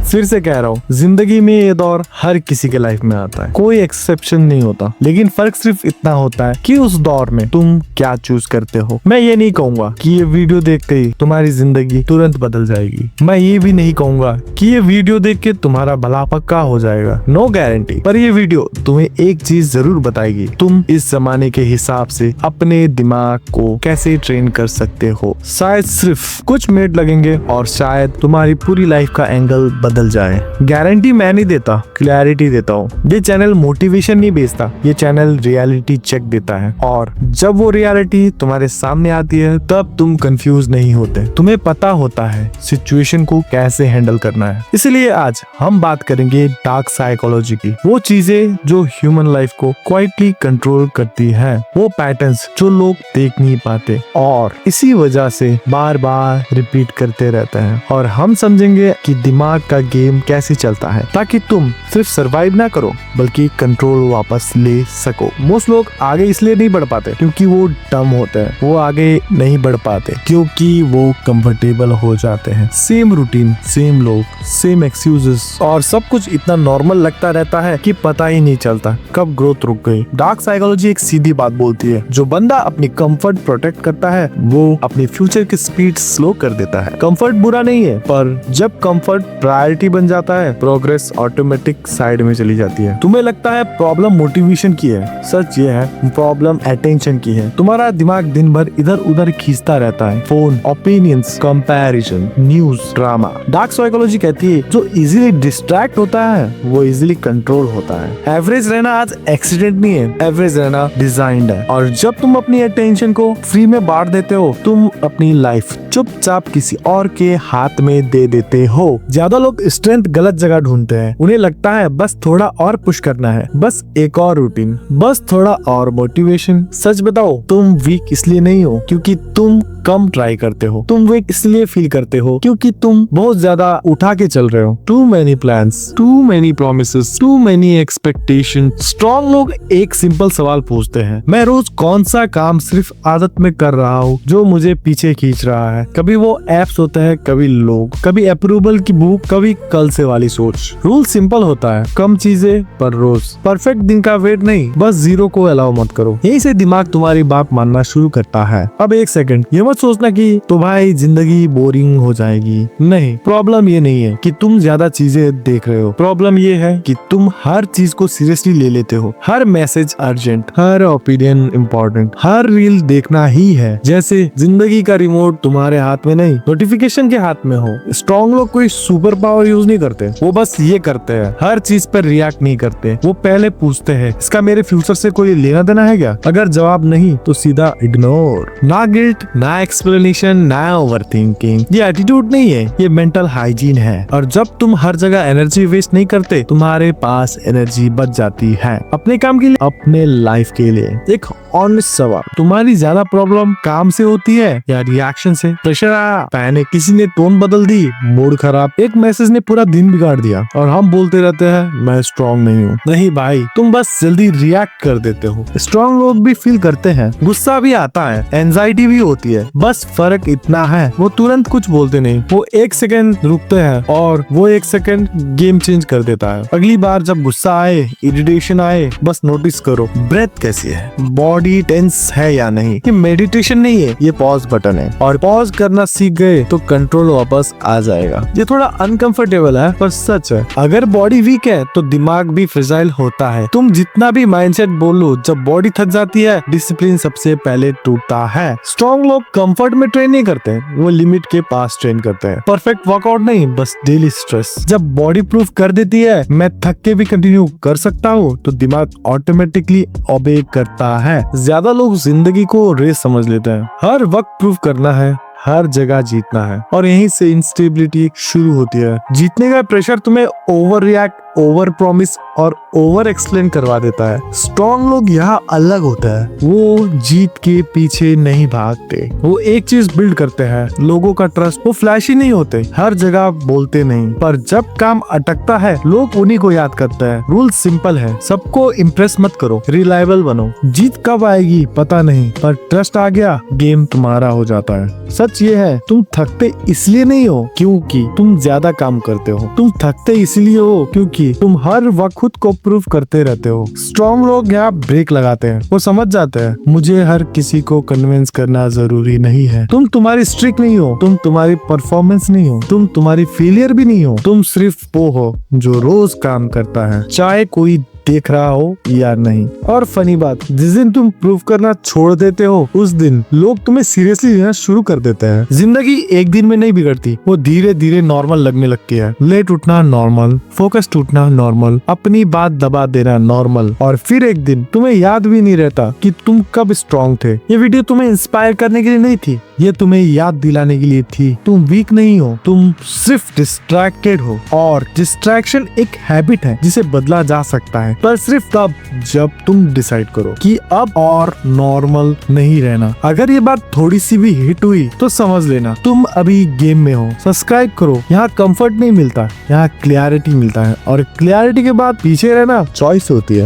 फिर से कह रहा हूँ, जिंदगी में ये दौर हर किसी के लाइफ में आता है, कोई एक्सेप्शन नहीं होता। लेकिन फर्क सिर्फ इतना होता है कि उस दौर में तुम क्या चूज करते हो। मैं ये नहीं कहूंगा कि ये वीडियो देख के तुम्हारी जिंदगी तुरंत बदल जाएगी। मैं ये भी नहीं कहूंगा कि ये वीडियो देख के तुम्हारा भला पक्का हो जाएगा, नो गारंटी। पर ये वीडियो तुम्हें एक चीज जरूर बताएगी, तुम इस जमाने के हिसाब से अपने दिमाग को कैसे ट्रेन कर सकते हो। शायद सिर्फ कुछ मिनट लगेंगे और शायद तुम्हारी पूरी लाइफ का एंगल बदल जाए। गारंटी मैं नहीं देता, क्लैरिटी देता हूँ। ये चैनल मोटिवेशन नहीं बेचता, ये चैनल रियलिटी चेक देता है। और जब वो रियलिटी तुम्हारे सामने आती है तब तुम कंफ्यूज नहीं होते, तुम्हें पता होता है सिचुएशन को कैसे हैंडल करना है। इसलिए आज हम बात करेंगे डार्क साइकोलॉजी की, वो चीजें जो ह्यूमन लाइफ को क्वाइटली कंट्रोल करती है, वो पैटर्न्स जो लोग देख नहीं पाते और इसी वजह से बार बार रिपीट करते रहते हैं। और हम समझेंगे कि दिमाग का गेम कैसे चलता है ताकि तुम सिर्फ सरवाइव ना करो बल्कि कंट्रोल वापस ले सको। मोस्ट लोग आगे इसलिए नहीं बढ़ पाते क्योंकि वो डम होते हैं, वो आगे नहीं बढ़ पाते क्योंकि वो कंफर्टेबल हो जाते हैं। सेम रूटीन, सेम लोग, सेम एक्सक्यूजेस और सब कुछ इतना नॉर्मल लगता रहता है कि पता ही नहीं चलता कब ग्रोथ रुक गई। डार्क साइकोलॉजी एक सीधी बात बोलती है, जो बंदा अपनी कंफर्ट प्रोटेक्ट करता है वो अपने फ्यूचर की स्पीड स्लो कर देता है। कंफर्ट बुरा नहीं है, पर जब कंफर्ट प्रायोरिटी बन जाता है प्रोग्रेस ऑटोमेटिक साइड में चली जाती है। तुम्हें लगता है प्रॉब्लम मोटिवेशन की है, सच ये है प्रॉब्लम अटेंशन की है। तुम्हारा दिमाग दिन भर इधर उधर खींचता रहता है, phone, opinions, comparison, news, drama. Dark psychology कहती है जो इजीली डिस्ट्रैक्ट होता है वो इजीली कंट्रोल होता है। एवरेज रहना आज एक्सीडेंट नहीं है, एवरेज रहना डिजाइंड है। और जब तुम अपनी अटेंशन को फ्री में बांट देते हो, तुम अपनी लाइफ चुपचाप किसी और के हाथ में दे देते हो। ज्यादा लोग स्ट्रेंथ गलत जगह ढूंढते हैं, उन्हें लगता है बस थोड़ा और पुश करना है, बस एक और रूटीन, बस थोड़ा और मोटिवेशन। सच बताओ, तुम वीक इसलिए नहीं हो क्योंकि तुम कम ट्राई करते हो, तुम वीक इसलिए फील करते हो क्योंकि तुम बहुत ज्यादा उठा के चल रहे हो। Too many plans, too many promises, too many expectation. Strong लोग एक सिंपल सवाल पूछते हैं, मैं रोज कौन सा काम सिर्फ आदत में कर रहा हूँ जो मुझे पीछे खींच रहा है। कभी वो एप्स होता है, कभी लोग, कभी अप्रूवल की भूख, कभी कल से वाली सोच। रूल सिंपल होता है, कम चीजें पर रोज। परफेक्ट दिन का वेट नहीं, बस जीरो को अलाउ मत करो। यही से दिमाग तुम्हारी बात मानना शुरू करता है। अब एक सेकंड, ये मत सोचना कि तो भाई जिंदगी बोरिंग हो जाएगी। नहीं, प्रॉब्लम ये नहीं है कि तुम ज्यादा चीजें देख रहे हो, प्रॉब्लम ये है कि तुम हर चीज को सीरियसली ले लेते हो। हर मैसेज अर्जेंट, हर ओपिनियन इम्पोर्टेंट, हर रील देखना ही है, जैसे जिंदगी का रिमोट तुम्हारे हाथ में नहीं, नोटिफिकेशन के हाथ में हो। स्ट्रॉन्ग लोग कोई सुपर पावर यूज नहीं करते, वो बस ये करते हैं, हर चीज पर रिएक्ट नहीं करते। वो पहले पूछते हैं, इसका मेरे फ्यूचर से कोई लेना देना है क्या? अगर जवाब नहीं तो सीधा इग्नोर। ना गिल्ट, ना एक्सप्लेनेशन, ना ओवरथिंकिंग। ये एटीट्यूड नहीं है, ये मेंटल हाइजीन है। और जब तुम हर जगह एनर्जी वेस्ट नहीं करते, तुम्हारे पास एनर्जी बच जाती है अपने काम के लिए, अपने लाइफ के लिए। एक ऑनेस्ट सवाल, तुम्हारी ज्यादा प्रॉब्लम काम से होती है या रिएक्शन से? प्रेशर आया, पैनिक, किसी ने टोन बदल दी, मूड खराब, एक मैसेज ने पूरा दिन बिगाड़ दिया और हम बोलते रहते हैं मैं स्ट्रॉन्ग नहीं हूँ। नहीं भाई, तुम बस जल्दी रिएक्ट कर देते हो। स्ट्रॉन्ग लोग भी फील करते हैं, गुस्सा भी आता है, एंजाइटी भी होती है, बस फर्क इतना है वो तुरंत कुछ बोलते नहीं, वो एक सेकंड रुकते हैं और वो एक सेकंड गेम चेंज कर देता है। अगली बार जब गुस्सा आए, इरिटेशन आए, बस नोटिस करो ब्रेथ कैसी है, बॉडी टेंस है या नहीं। ये मेडिटेशन नहीं है, ये पॉज बटन है। और पॉज करना सीख गए तो कंट्रोल वापस आ जाएगा। ये थोड़ा अनकंफर्टेबल है पर सच है। अगर बॉडी वीक है तो दिमाग भी फ्रेजाइल होता है। तुम जितना भी माइंडसेट बोलो, जब बॉडी थक जाती है डिसिप्लिन सबसे पहले टूटता है। स्ट्रॉन्ग लोग कंफर्ट में ट्रेन नहीं करते, वो लिमिट के पास ट्रेन करते हैं। परफेक्ट वर्कआउट नहीं, बस डेली स्ट्रेस। जब बॉडी प्रूफ कर देती है मैं थक के भी कंटिन्यू कर सकता हूँ, तो दिमाग ऑटोमेटिकली ओबे करता है। ज्यादा लोग जिंदगी को रेस समझ लेते हैं, हर वक्त प्रूफ करना है, हर जगह जीतना है, और यहीं से इंस्टेबिलिटी शुरू होती है। जीतने का प्रेशर तुम्हें ओवर रिएक्ट ओवर प्रॉमिस और ओवर एक्सप्लेन करवा देता है। स्ट्रॉन्ग लोग यहाँ अलग होता है, वो जीत के पीछे नहीं भागते, वो एक चीज बिल्ड करते हैं, लोगों का ट्रस्ट। वो फ्लैशी नहीं होते, हर जगह बोलते नहीं, पर जब काम अटकता है लोग उन्हीं को याद करते हैं। रूल सिंपल है, सबको इम्प्रेस मत करो, रिलायबल बनो। जीत कब आएगी पता नहीं, पर ट्रस्ट आ गया गेम तुम्हारा हो जाता है। सच ये है, तुम थकते इसलिए नहीं हो क्योंकि तुम ज्यादा काम करते हो, तुम थकते इसलिए हो क्योंकि तुम हर वक्त खुद को प्रूव करते रहते हो। स्ट्रॉन्ग लोग यहाँ ब्रेक लगाते हैं, वो समझ जाते हैं मुझे हर किसी को कन्विंस करना जरूरी नहीं है। तुम तुम्हारी स्ट्रिक नहीं हो, तुम तुम्हारी परफॉर्मेंस नहीं हो, तुम तुम्हारी फेलियर भी नहीं हो, तुम सिर्फ वो हो जो रोज काम करता है, चाहे कोई देख रहा हो या नहीं। और फनी बात, जिस दिन तुम प्रूव करना छोड़ देते हो उस दिन लोग तुम्हें सीरियसली लेना शुरू कर देते हैं। जिंदगी एक दिन में नहीं बिगड़ती, वो धीरे धीरे नॉर्मल लगने लगती है। लेट उठना नॉर्मल, फोकस टूटना नॉर्मल, अपनी बात दबा देना नॉर्मल, और फिर एक दिन तुम्हें याद भी नहीं रहता कि तुम कब स्ट्रॉन्ग थे। ये वीडियो तुम्हें इंस्पायर करने के लिए नहीं थी, ये तुम्हें याद दिलाने के लिए थी तुम वीक नहीं हो, तुम सिर्फ डिस्ट्रैक्टेड हो। और डिस्ट्रैक्शन एक हैबिट है जिसे बदला जा सकता है, पर सिर्फ तब जब तुम डिसाइड करो कि अब और नॉर्मल नहीं रहना। अगर ये बात थोड़ी सी भी हिट हुई तो समझ लेना तुम अभी गेम में हो। सब्सक्राइब करो, यहाँ कंफर्ट नहीं मिलता, यहाँ क्लैरिटी मिलता है, और क्लैरिटी के बाद पीछे रहना चॉइस होती है।